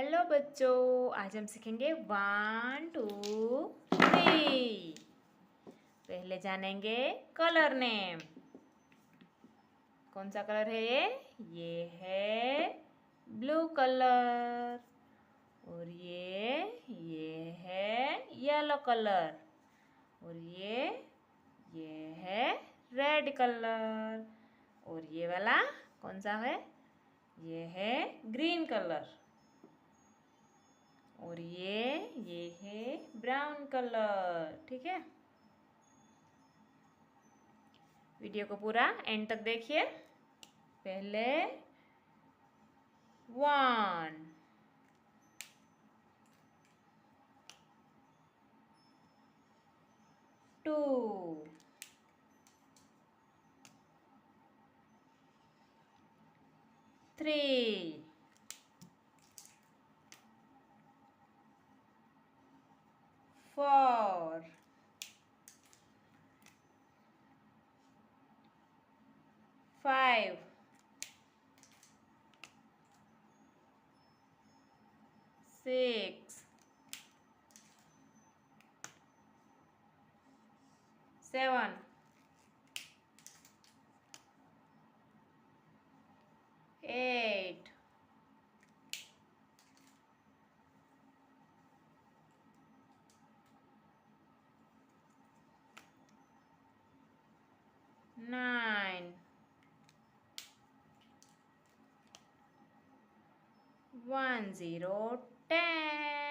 Hello बच्चों, आज हम सीखेंगे 1 2 3। पहले जानेंगे कलर नेम। कौन सा कलर है ये है ब्लू कलर। और ये है येलो कलर। और ये है रेड कलर। और ये वाला कौन सा है, ये है ग्रीन कलर। और ये है ब्राउन कलर। ठीक है, वीडियो को पूरा एंड तक देखिए। पहले 1 2 3 4 5 6 7 8 9 1 0 10।